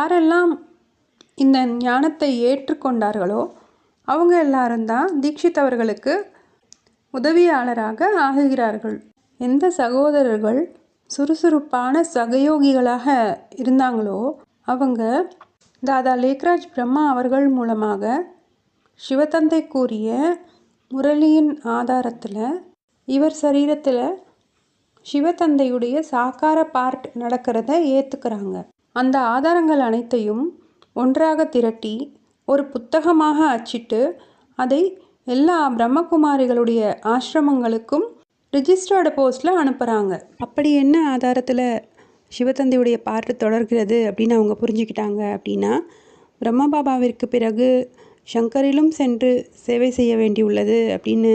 யாரெல்லாம் இந்த ஞானத்தை ஏற்றுக்கொண்டார்களோ அவங்க எல்லாரும் தான் தீக்ஷித் அவர்களுக்கு உதவியாளராக ஆகுகிறார்கள். எந்த சகோதரர்கள் சுறுசுறுப்பான சகயோகிகளாக இருந்தாங்களோ அவங்க தாதா லேக்ராஜ் பிரம்மா அவர்கள் மூலமாக சிவத்தந்தை கூறிய முரளியின் ஆதாரத்தில் இவர் சரீரத்தில் சிவத்தந்தையுடைய சாக்கார பார்ட் நடக்கிறத ஏற்றுக்கிறாங்க. அந்த ஆதாரங்கள் அனைத்தையும் ஒன்றாக திரட்டி ஒரு புத்தகமாக அச்சிட்டு அதை எல்லா பிரம்மகுமாரிகளுடைய ஆசிரமங்களுக்கும் ரிஜிஸ்டர்டு போஸ்ட்டில் அனுப்புகிறாங்க. அப்படி என்ன ஆதாரத்தில் சிவத்தந்தையுடைய பாட்டு தொடர்கிறது அப்படின்னு அவங்க புரிஞ்சுக்கிட்டாங்க அப்படின்னா, பிரம்மபாபாவிற்கு பிறகு சங்கரிலும் சென்று சேவை செய்ய வேண்டியுள்ளது அப்படின்னு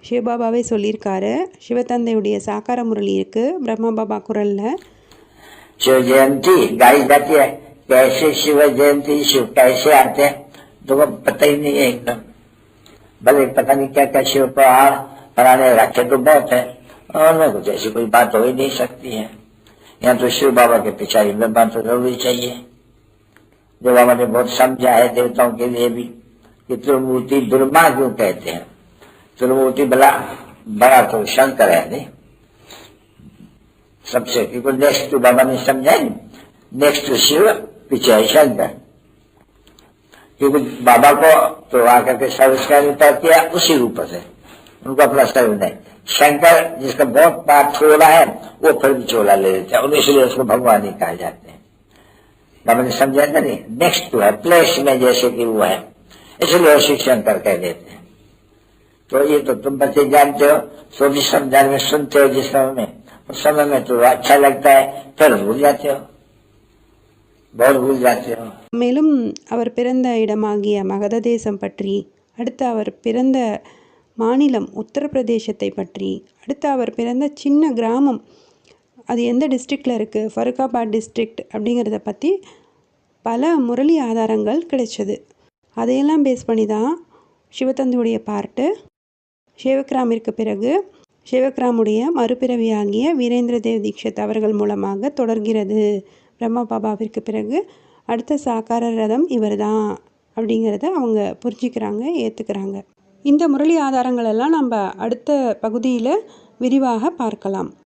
சிவபாபாவே சொல்லியிருக்காரு. சிவத்தந்தையுடைய சாக்கார முரளி இருக்குது பிரம்மபாபா குரலில். शिव जयंती गाई जाती है, कैसे शिव जयंती शिव कैसे आते हैं तो पता ही नहीं है एकदम। भले पता नहीं क्या क्या शिव पहाड़ बनाने रखे तो बहुत है और कुछ ऐसी कोई बात हो ही नहीं सकती है। यहाँ तो शिव बाबा के पिछाड़ी में बात तो जरूरी चाहिए। जो बाबा ने बहुत समझा है देवताओं के लिए भी कि त्रिमूर्ति दुर्मा क्यों कहते हैं। त्रिमूर्ति बड़ा तो शंकर है नहीं सबसे, क्योंकि नेक्स्ट टू बाबा ने समझा नेक्स्ट टू शिव पीछे है शंकर। क्योंकि बाबा को तो आकर के संस्कार किया उसी रूप से, उनको अपना शरीर नहीं। शंकर जिसका बहुत बात छोड़ा है वो फिर भी छोला ले लेते हैं और इसलिए उसको भगवान ही कहा जाते हैं। बाबा ने समझा था नहीं, नेक्स्ट टू है प्लेस में जैसे कि वो है, इसलिए शिव शंकर कह देते हैं। तो ये तो तुम बच्चे जानते हो, तो भी समझाने में सुनते हो जिस समय में, उस समय में तो अच्छा लगता है, फिर भूल जाते हो, बहुत भूल जाते हो। மேலும் அவர் பிறந்த இடமாகிய மகத தேசம் பற்றி, அடுத்து அவர் பிறந்த மாநிலம் உத்தரப்பிரதேசத்தை பற்றி, அடுத்து அவர் பிறந்த சின்ன கிராமம் அது எந்த டிஸ்ட்ரிக்டில் இருக்குது, ஃபருக்காபாத் டிஸ்ட்ரிக்ட் அப்படிங்கிறத பற்றி பல முரளி ஆதாரங்கள் கிடைச்சது. அதையெல்லாம் பேஸ் பண்ணி தான் சிவத்தந்தையுடைய பார்ட்டு சேவக்ராமிற்கு பிறகு சேவக்ராமுடைய மறுபிறவியாகிய வீரேந்திர தேவ் தீக்ஷித் அவர்கள் மூலமாக தொடர்கிறது. பிரம்மா பாபாவிற்கு பிறகு அடுத்த சாக்கார ரதம் இவர் தான் அப்படிங்கிறத அவங்க புரிஞ்சிக்கிறாங்க, ஏற்றுக்கிறாங்க. இந்த முரளி ஆதாரங்கள் எல்லாம் நம்ம அடுத்த பகுதியில் விரிவாக பார்க்கலாம்.